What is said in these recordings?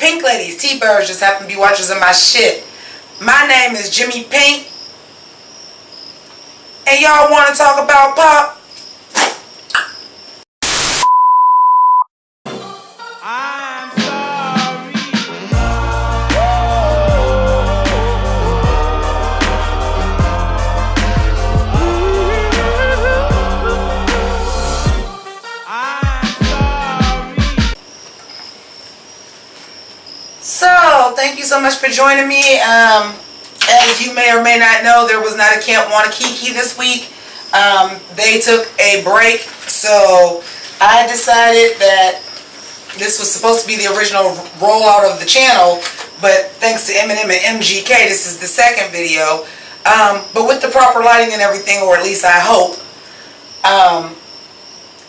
Pink ladies, T-birds just happen to be watchers of my shit. My name is JImmiPynk. And y'all want to talk about pop? I'm sorry. So, thank you so much for joining me. As you may or may not know, there was not a Camp Wanakiki this week. They took a break, so I decided that this was supposed to be the original rollout of the channel, but thanks to Eminem and MGK, this is the second video. But with the proper lighting and everything, or at least I hope,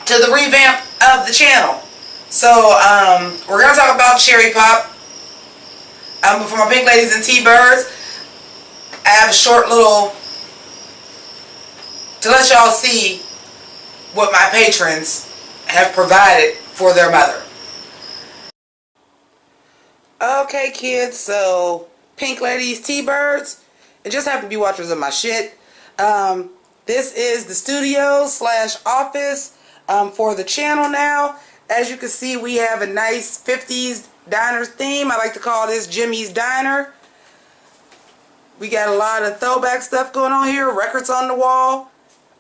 to the revamp of the channel. So, we're going to talk about Cherry Pop. But for my pink ladies and T-birds, I have a short little to let y'all see what my patrons have provided for their mother. Okay, kids, so pink ladies, T-birds, and just happen to be watchers of my shit. This is the studio / office for the channel now. As you can see, we have a nice 50s diner theme. I like to call this Jimmy's Diner. We got a lot of throwback stuff going on here. Records on the wall.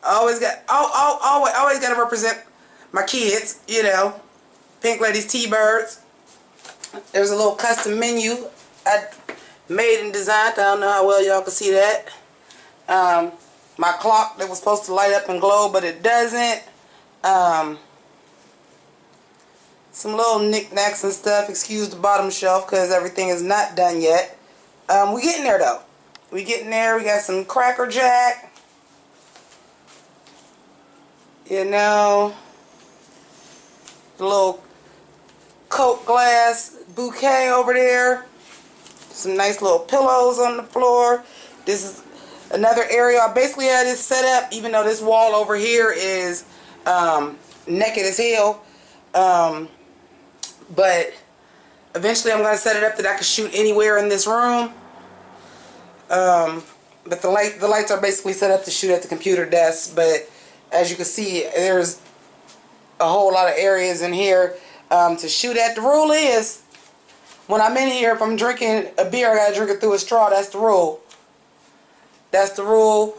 Always got to represent my kids, you know. Pink ladies, T-birds. There's a little custom menu I made and designed. I don't know how well y'all can see that. My clock that was supposed to light up and glow, but it doesn't. Some little knickknacks and stuff. Excuse the bottom shelf because everything is not done yet. We getting there though. We getting there. We got some Cracker Jack. You know, the little Coke glass bouquet over there. Some nice little pillows on the floor. This is another area. I basically had this set up, even though this wall over here is naked as hell. But eventually I'm going to set it up that I can shoot anywhere in this room. But the lights are basically set up to shoot at the computer desk. But as you can see, there's a whole lot of areas in here to shoot at. The rule is, when I'm in here, if I'm drinking a beer, I got to drink it through a straw. That's the rule. That's the rule.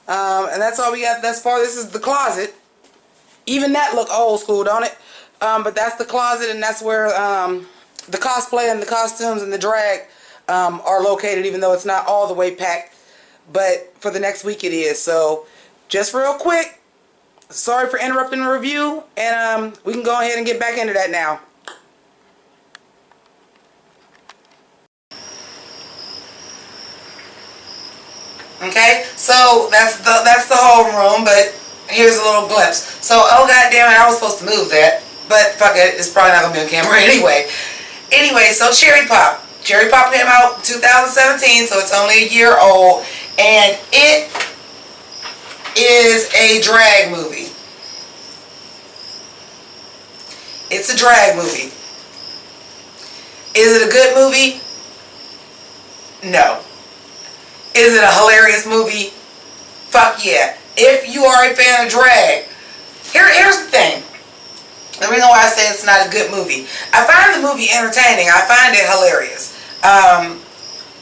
And that's all we got thus far. This is the closet. Even that look old school, don't it? But that's the closet, and that's where the cosplay and the costumes and the drag are located, even though it's not all the way packed. But for the next week it is. So just real quick, sorry for interrupting the review, and we can go ahead and get back into that now. Okay, so that's the whole room, but here's a little glimpse. So, oh goddamn it, I was supposed to move that. But fuck it, it's probably not going to be on camera anyway. Anyway, so Cherry Pop. Cherry Pop came out in 2017, so it's only a year old. And it is a drag movie. It's a drag movie. Is it a good movie? No. Is it a hilarious movie? Fuck yeah. If you are a fan of drag, here's the thing. The reason why I say it's not a good movie. I find the movie entertaining. I find it hilarious.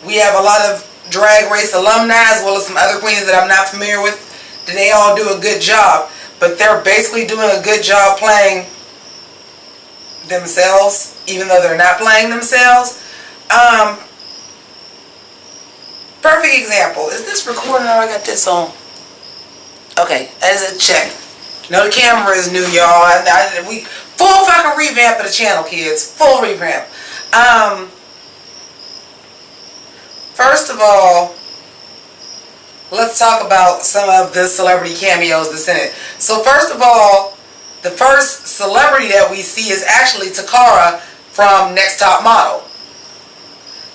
We have a lot of Drag Race alumni as well as some other queens that I'm not familiar with. They all do a good job. But they're basically doing a good job playing themselves, even though they're not playing themselves. Perfect example. Is this recording or I got this on? Okay, as a check. No, the camera is new, y'all. We full fucking revamp of the channel, kids. Full revamp. First of all, let's talk about some of the celebrity cameos that's in it. So first of all, the first celebrity that we see is actually Takara from Next Top Model.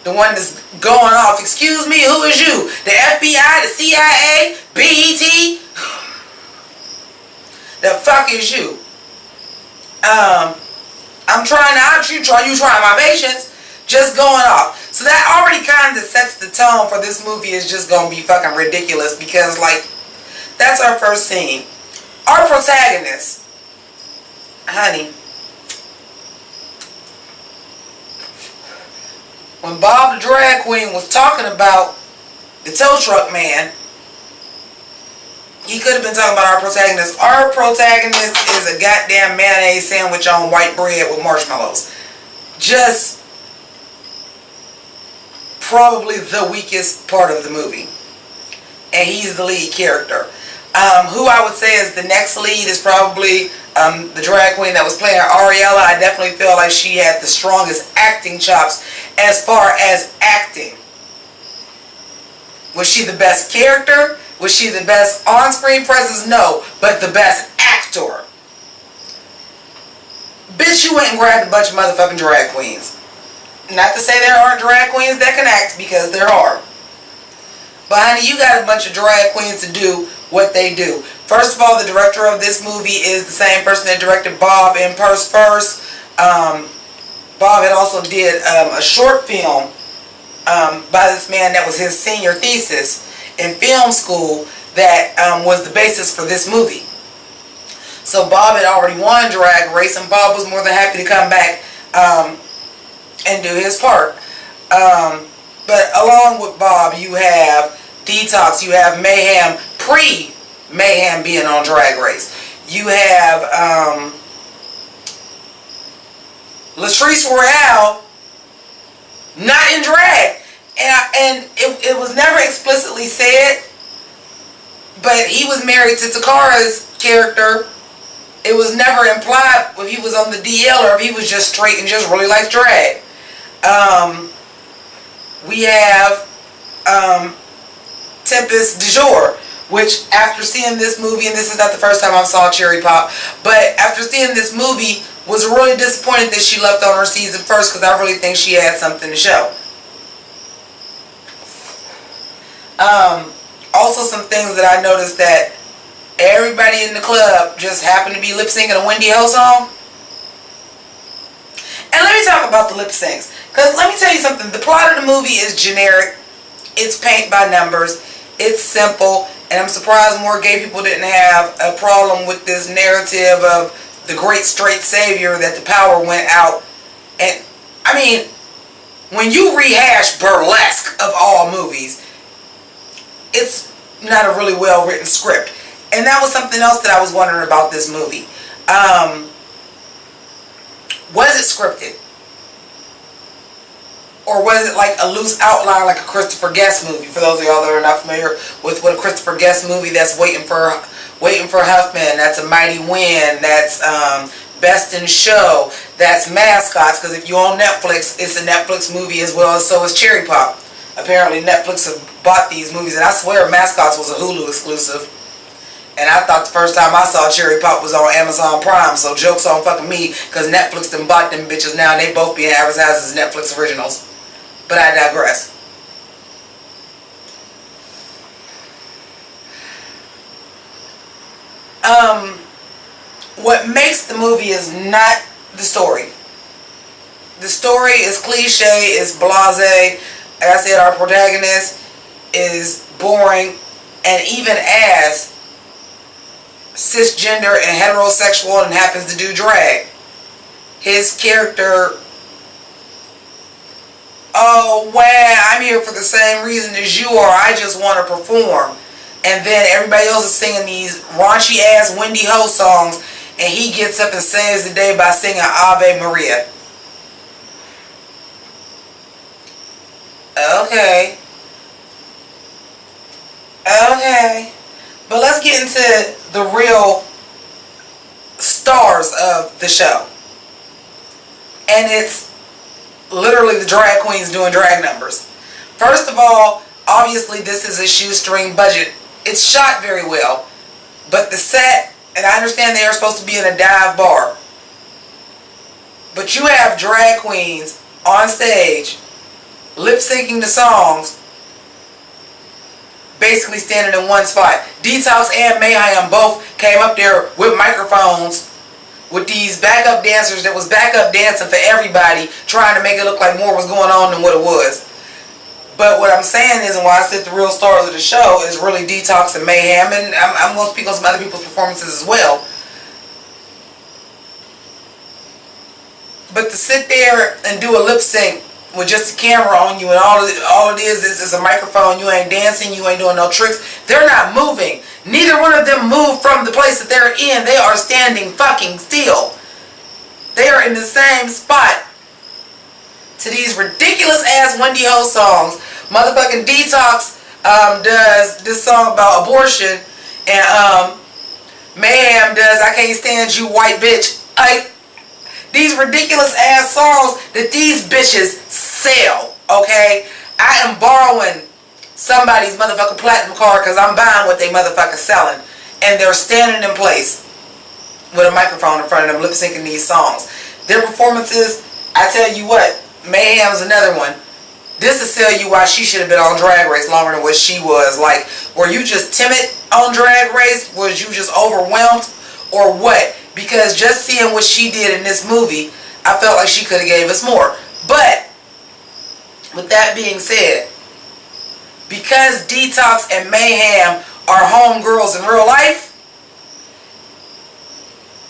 The one that's going off. Excuse me, who is you? The FBI, the CIA, BET? The fuck is you? I'm trying out, you trying my patience. Just going off. So that already kind of sets the tone for this movie is just going to be fucking ridiculous because, like, that's our first scene. Our protagonist, honey, when Bob the drag queen was talking about the tow truck man, he could have been talking about our protagonist. Our protagonist is a goddamn mayonnaise sandwich on white bread with marshmallows. Just probably the weakest part of the movie. And he's the lead character. Who I would say is the next lead is probably the drag queen that was playing Ariella. I definitely feel like she had the strongest acting chops as far as acting. Was she the best character? Was she the best on-screen presence? No, but the best actor. Bitch, you went and grabbed a bunch of motherfucking drag queens. Not to say there aren't drag queens that can act, because there are. But honey, you got a bunch of drag queens to do what they do. First of all, the director of this movie is the same person that directed Bob in Purse First. Bob had also did a short film by this man that was his senior thesis in film school that was the basis for this movie. So Bob had already won Drag Race, and Bob was more than happy to come back and do his part. But along with Bob, you have Detox, you have Mayhem, pre-Mayhem being on Drag Race. You have Latrice Royale not in drag. And it was never explicitly said, but he was married to Takara's character. It was never implied if he was on the DL or if he was just straight and just really likes drag. We have Tempest du Jour, which after seeing this movie, and this is not the first time I saw Cherry Pop, but after seeing this movie, was really disappointed that she left on her season first because I really think she had something to show. Also some things that I noticed that everybody in the club just happened to be lip syncing a Wendy Ho song. And let me talk about the lip syncs, because let me tell you something, the plot of the movie is generic, it's paint by numbers, it's simple, and I'm surprised more gay people didn't have a problem with this narrative of the great straight savior that the power went out. And I mean, when you rehash Burlesque of all movies, it's not a really well written script. And that was something else that I was wondering about this movie. Was it scripted? Or was it like a loose outline like a Christopher Guest movie? For those of y'all that are not familiar with what a Christopher Guest movie, that's Waiting for Huffman, that's A Mighty Wind, that's Best in Show, that's Mascots, because if you're on Netflix, it's a Netflix movie as well, as so is Cherry Pop. Apparently Netflix have bought these movies, and I swear Mascots was a Hulu exclusive. And I thought the first time I saw Cherry Pop was on Amazon Prime, so joke's on fucking me, because Netflix done bought them bitches now, and they both being advertised as Netflix originals. But I digress. What makes the movie is not the story. The story is cliche, it's blasé. Like I said, our protagonist is boring, and even as cisgender and heterosexual and happens to do drag, his character, oh wow, I'm here for the same reason as you are, I just want to perform. And then everybody else is singing these raunchy ass Wendy Ho songs, and he gets up and saves the day by singing Ave Maria. Okay. But let's get into the real stars of the show. And it's literally the drag queens doing drag numbers. First of all, obviously this is a shoestring budget. It's shot very well. But the set, and I understand they are supposed to be in a dive bar, but you have drag queens on stage lip syncing the songs, basically standing in one spot. Detox and Mayhem both came up there with microphones with these backup dancers that was backup dancing for everybody, trying to make it look like more was going on than what it was. But what I'm saying is, and why I said the real stars of the show is really Detox and Mayhem, and I'm going to speak on some other people's performances as well. But to sit there and do a lip sync with just a camera on you and all it is a microphone, you ain't dancing, you ain't doing no tricks, they're not moving. Neither one of them moved from the place that they're in. They are standing fucking still. They are in the same spot to these ridiculous ass Wendy Ho songs. Motherfucking Detox does this song about abortion, and Mayhem does I Can't Stand You White Bitch. These ridiculous ass songs that these bitches sell, okay? I am borrowing somebody's motherfucking platinum card because I'm buying what they motherfucking selling. And they're standing in place with a microphone in front of them lip syncing these songs. Their performances, I tell you what, Mayhem's another one. This will tell you why she should have been on Drag Race longer than what she was. Like, were you just timid on Drag Race? Was you just overwhelmed? Or what? Because just seeing what she did in this movie, I felt like she could have gave us more. But, with that being said, because Detox and Mayhem are homegirls in real life,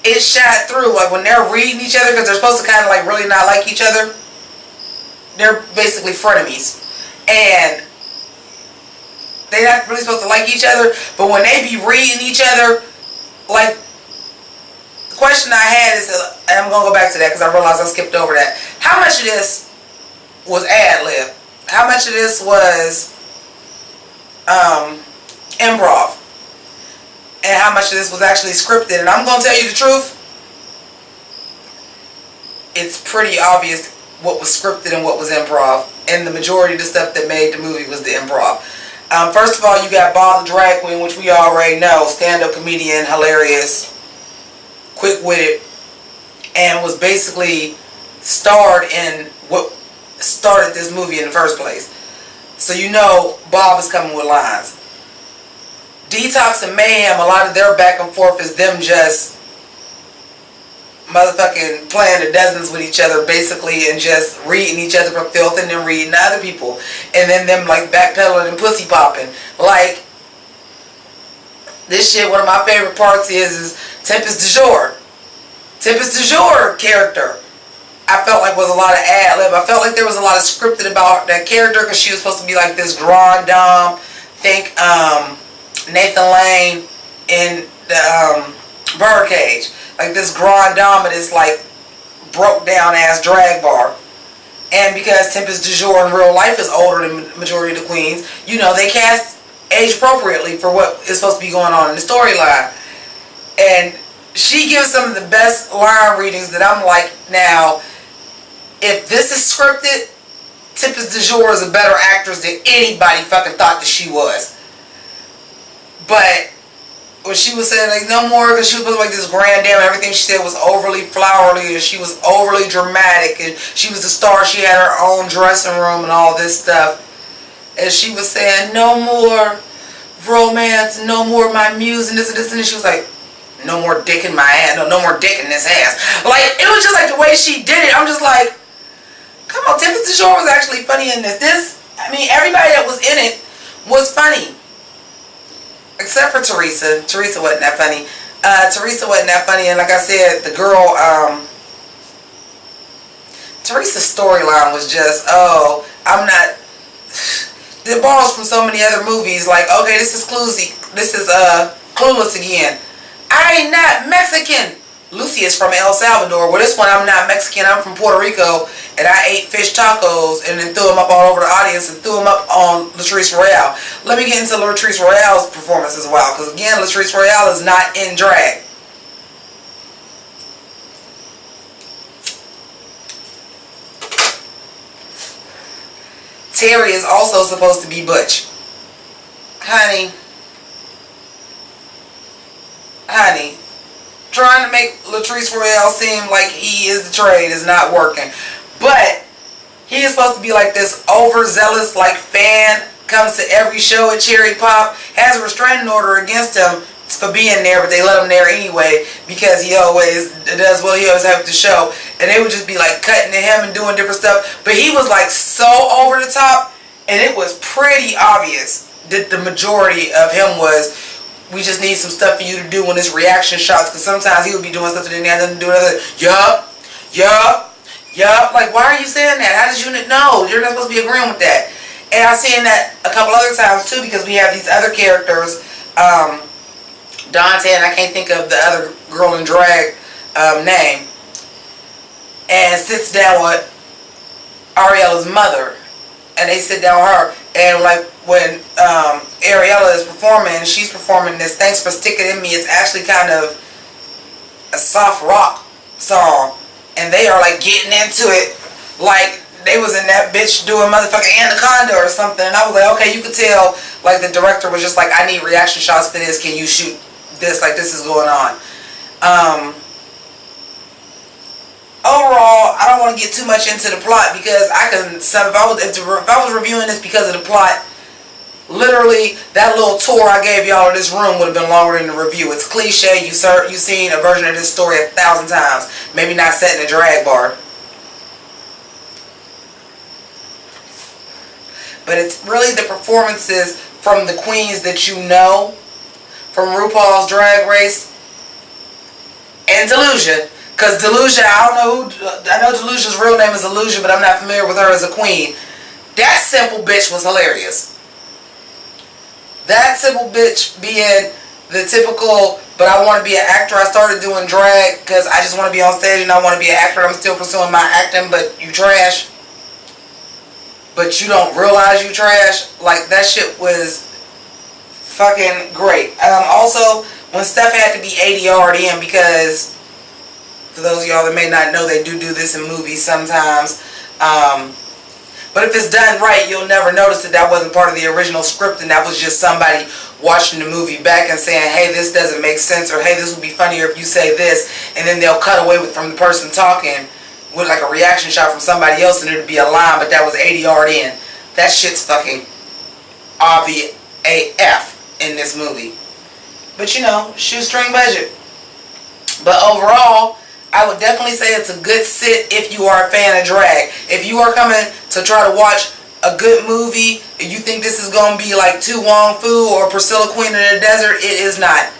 it shot through. Like when they're reading each other, because they're supposed to kind of like really not like each other, they're basically frenemies. And they're not really supposed to like each other, but when they be reading each other, like, the question I had is, and I'm going to go back to that because I realized I skipped over that. How much of this was ad-lib? How much of this was improv? And how much of this was actually scripted? And I'm going to tell you the truth. It's pretty obvious what was scripted and what was improv. And the majority of the stuff that made the movie was the improv. First of all, you got Bob the Drag Queen, which we already know. Stand-up comedian, hilarious, quick-witted, and was basically starred in what started this movie in the first place. So you know Bob is coming with lines. Detox and Mayhem, a lot of their back and forth is them just motherfucking playing the dozens with each other basically, and just reading each other for filth and then reading other people, and then them like backpedaling and pussy popping. Like, this shit, one of my favorite parts is Tempest du Jour. Tempest du Jour character, I felt like was a lot of ad-lib. I felt like there was a lot of scripted about that character because she was supposed to be like this grand dame. Think Nathan Lane in the Birdcage. Like this grand dame at this like broke down ass drag bar. And because Tempest du Jour in real life is older than the majority of the queens, you know, they cast age appropriately for what is supposed to be going on in the storyline. And she gives some of the best line readings that I'm like, now, if this is scripted, Tempest du Jour is a better actress than anybody fucking thought that she was. But when she was saying like no more, because she was like this grand dame and everything she said was overly flowery and she was overly dramatic and she was a star, she had her own dressing room and all this stuff. And she was saying no more romance, no more my muse and this and this, and she was like, no more dick in my ass, no more dick in this ass. Like, it was just like the way she did it. I'm just like, come on, Tempest du Jour was actually funny in this. I mean, everybody that was in it was funny. Except for Teresa. Teresa wasn't that funny. Teresa wasn't that funny, and like I said, the girl, Teresa's storyline was just, oh, I'm not, it borrows from so many other movies, like, okay, this is Clueless again. I ain't not Mexican. Lucy is from El Salvador. Well, this one, I'm not Mexican. I'm from Puerto Rico, and I ate fish tacos and then threw them up all over the audience and threw them up on Latrice Royale. Let me get into Latrice Royale's performance as well, because again, Latrice Royale is not in drag. Terry is also supposed to be Butch. Honey, trying to make Latrice Royale seem like he is the trade is not working. But he is supposed to be like this overzealous like fan, comes to every show at Cherry Pop, has a restraining order against him for being there, but they let him there anyway because he always does what he always has to show. And they would just be like cutting to him and doing different stuff. But he was like so over the top, and it was pretty obvious that the majority of him was, we just need some stuff for you to do when it's reaction shots, because sometimes he would be doing stuff that didn't have nothing to do with it. Yup. Like, why are you saying that? How did you know? You're not supposed to be agreeing with that. And I've seen that a couple other times too, because we have these other characters, Dante, and I can't think of the other girl in drag name, and sits down with Ariella's mother, and they sit down with her, and like when Ariella is performing, she's performing this "Thanks for Sticking in Me." It's actually kind of a soft rock song, and they are like getting into it like they was in that bitch doing motherfucking Anaconda or something. And I was like, okay, you could tell like the director was just like, I need reaction shots for this. Can you shoot this? Like, this is going on. Overall, I don't want to get too much into the plot, because I can. If I was reviewing this because of the plot, literally that little tour I gave y'all of this room would have been longer than the review. It's cliche. You've seen a version of this story 1,000 times. Maybe not set in a drag bar, but it's really the performances from the queens that you know from RuPaul's Drag Race and Delusia. Because Delusia, I know Delusia's real name is Delusia, but I'm not familiar with her as a queen. That simple bitch was hilarious. That simple bitch being the typical, but I want to be an actor. I started doing drag because I just want to be on stage and I want to be an actor. I'm still pursuing my acting, but you trash. But you don't realize you trash. Like, that shit was fucking great. Also, when stuff had to be ADR'd in, because for those of y'all that may not know, they do this in movies sometimes. But if it's done right, you'll never notice that wasn't part of the original script, and that was just somebody watching the movie back and saying, hey, this doesn't make sense, or hey, this would be funnier if you say this, and then they'll cut away from the person talking with like a reaction shot from somebody else, and it'd be a line, but that was ADR'd in. That shit's fucking obvious AF in this movie. But you know, shoestring budget. But overall, I would definitely say it's a good sit if you are a fan of drag. If you are coming to try to watch a good movie and you think this is going to be like Tu Wong Fu or Priscilla Queen in the Desert, it is not.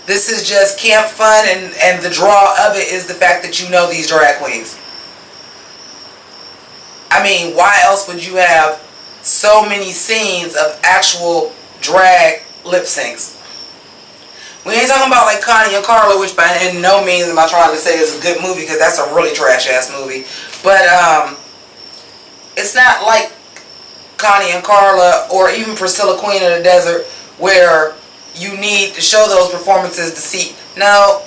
This is just camp fun, and the draw of it is the fact that you know these drag queens. I mean, why else would you have so many scenes of actual drag lip syncs? We ain't talking about like Connie and Carla, which by no means am I trying to say is a good movie, because that's a really trash ass movie. But it's not like Connie and Carla or even Priscilla Queen of the Desert, where you need to show those performances to see. No,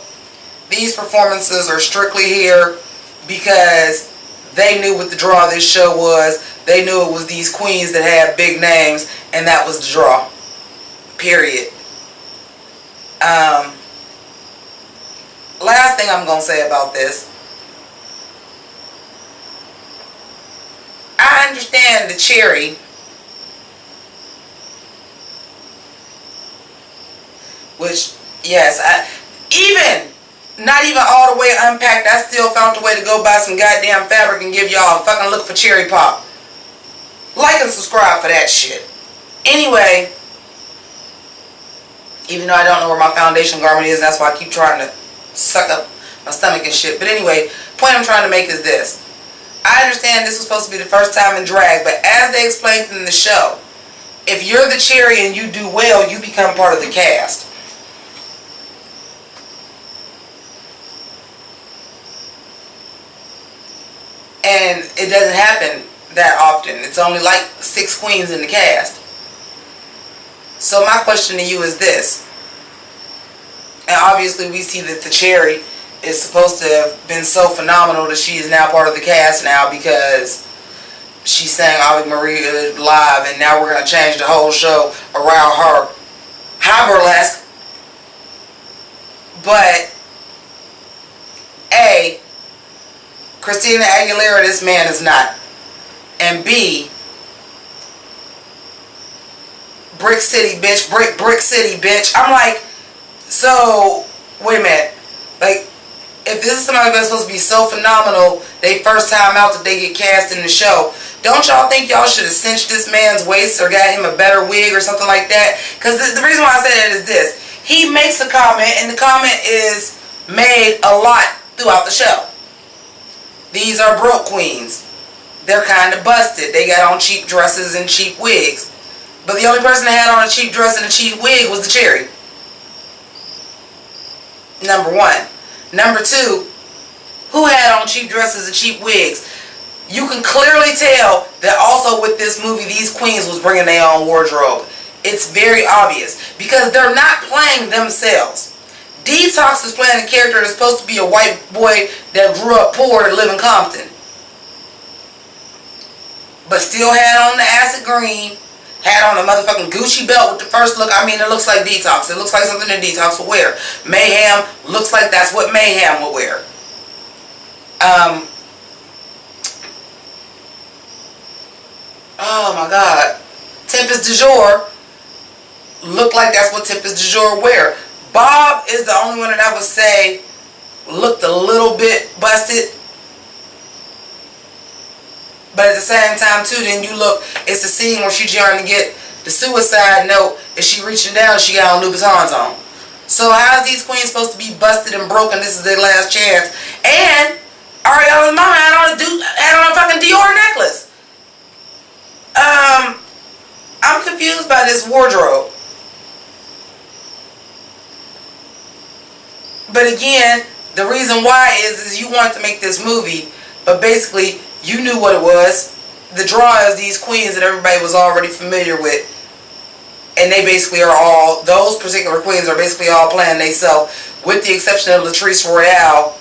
these performances are strictly here because they knew what the draw of this show was. They knew it was these queens that had big names, and that was the draw. Period. Last thing I'm going to say about this. I understand the cherry. Which, yes, not even all the way unpacked, I still found a way to go buy some goddamn fabric and give y'all a fucking look for cherry pop. Like and subscribe for that shit. Anyway, even though I don't know where my foundation garment is, that's why I keep trying to suck up my stomach and shit. But anyway, point I'm trying to make is this. I understand this was supposed to be the first time in drag, but as they explained in the show, if you're the cherry and you do well, you become part of the cast. And it doesn't happen that often. It's only like 6 queens in the cast. So my question to you is this. And obviously we see that the cherry is supposed to have been so phenomenal that she is now part of the cast now, because she sang Ave Maria live, and now we're going to change the whole show around her. Hi, burlesque. But A, Christina Aguilera, this man is not. And B, Brick City, bitch. Brick City, bitch. I'm like, So, wait a minute. Like, if this is somebody that's supposed to be so phenomenal, they first time out that they get cast in the show, don't y'all think y'all should have cinched this man's waist or got him a better wig or something like that? Because the reason why I say that is this. He makes a comment, and the comment is made a lot throughout the show. These are broke queens. They're kind of busted. They got on cheap dresses and cheap wigs. But the only person that had on a cheap dress and a cheap wig was the cherry. Number one. Number two, who had on cheap dresses and cheap wigs? You can clearly tell that also with this movie, these queens was bringing their own wardrobe. It's very obvious because they're not playing themselves. Detox is playing a character that's supposed to be a white boy that grew up poor and live in Compton. But still had on the acid green, had on a motherfucking Gucci belt with the first look. I mean, it looks like Detox. It looks like something that Detox would wear. Mayhem looks like that's what Mayhem would wear. Oh my God. Tempest du Jour looked like that's what Tempest du Jour wear. Bob is the only one that I would say looked a little bit busted. But at the same time too, then you look, it's the scene where she's trying to get the suicide note and she reaching down, she got on Louboutins on. So how is these queens supposed to be busted and broken? This is their last chance. And Ariana's mama had on a fucking Dior necklace. I'm confused by this wardrobe. But again, the reason why is you wanted to make this movie, but basically you knew what it was. The draw is these queens that everybody was already familiar with. And they basically are all, those particular queens are basically all playing themselves, with the exception of Latrice Royale,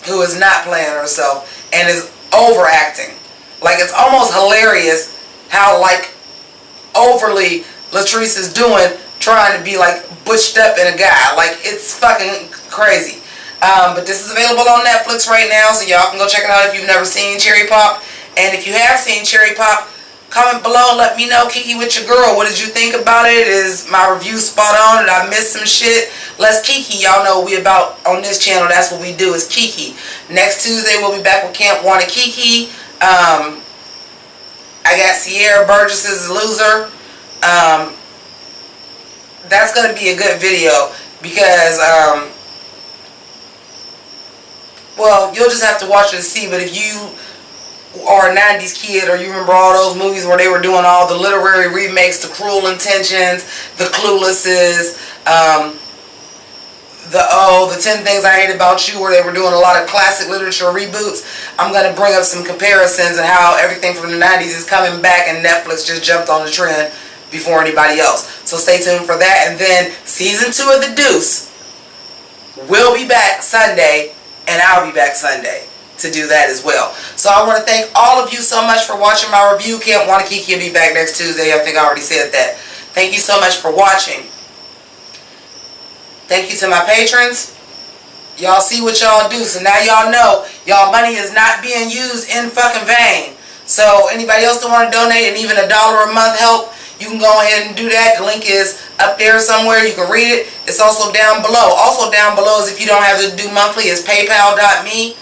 who is not playing herself and is overacting. Like, it's almost hilarious how, like, overly Latrice is doing, trying to be, like, butched up in a guy. Like, it's fucking crazy. But this is available on Netflix right now, so y'all can go check it out if you've never seen Cherry Pop. And if you have seen Cherry Pop, comment below, let me know, Kiki with your girl, what did you think about it? Is my review spot on? Did I miss some shit? Let's Kiki. Y'all know we about, on this channel, that's what we do, is Kiki. Next Tuesday, we'll be back with Camp Wanna Kiki. I got Sierra Burgess's Loser. That's going to be a good video because, well, you'll just have to watch it to see, but if you are a 90s kid or you remember all those movies where they were doing all the literary remakes, the Cruel Intentions, the Cluelesses, the 10 Things I Hate About You, where they were doing a lot of classic literature reboots, I'm going to bring up some comparisons and how everything from the 90s is coming back and Netflix just jumped on the trend before anybody else. So stay tuned for that. And then season 2 of The Deuce will be back Sunday, and I'll be back Sunday to do that as well. So I want to thank all of you so much for watching my review. Camp Wanna Kiki will be back next Tuesday. I think I already said that. Thank you so much for watching. Thank you to my patrons. Y'all see what y'all do. So now y'all know y'all money is not being used in fucking vain. So anybody else that want to donate and even $1 a month help, you can go ahead and do that. The link is up there somewhere. You can read it. It's also down below. Also down below is, if you don't have to do monthly, is paypal.me.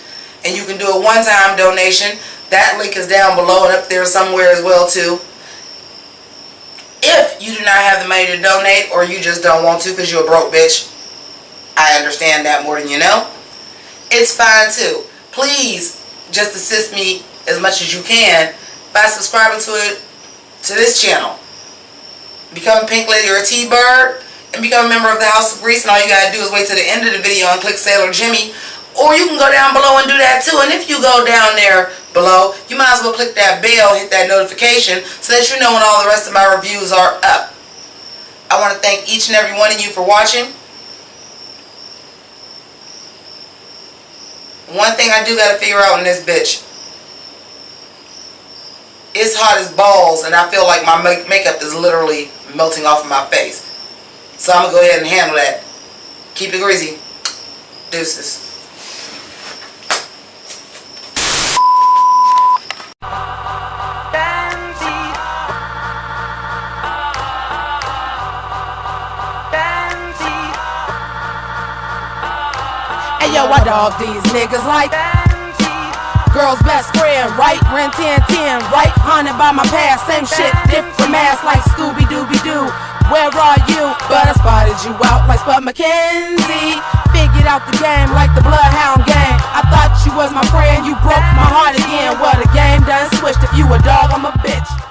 And you can do a one-time donation. That link is down below and up there somewhere as well too. If you do not have the money to donate, or you just don't want to because you're a broke bitch, I understand that more than you know. It's fine too. Please just assist me as much as you can by subscribing to this channel. Become a Pink Lady or a T-Bird and become a member of the House of Grease. And all you gotta do is wait to the end of the video and click Sailor Jimmy. Or you can go down below and do that too. And if you go down there below, you might as well click that bell, hit that notification, so that you know when all the rest of my reviews are up. I want to thank each and every one of you for watching. One thing I do got to figure out in this bitch. It's hot as balls, and I feel like my makeup is literally melting off of my face. So I'm going to go ahead and handle that. Keep it greasy. Deuces. yo, I dog these niggas like girl's best friend, right? Ren 1010, right? Haunted by my past, same shit, different mask like Scooby-Dooby-Doo. Where are you? But I spotted you out like Spud McKenzie. Figured out the game like the Bloodhound game. I thought you was my friend, you broke my heart again. Well, the game done switched. If you a dog, I'm a bitch.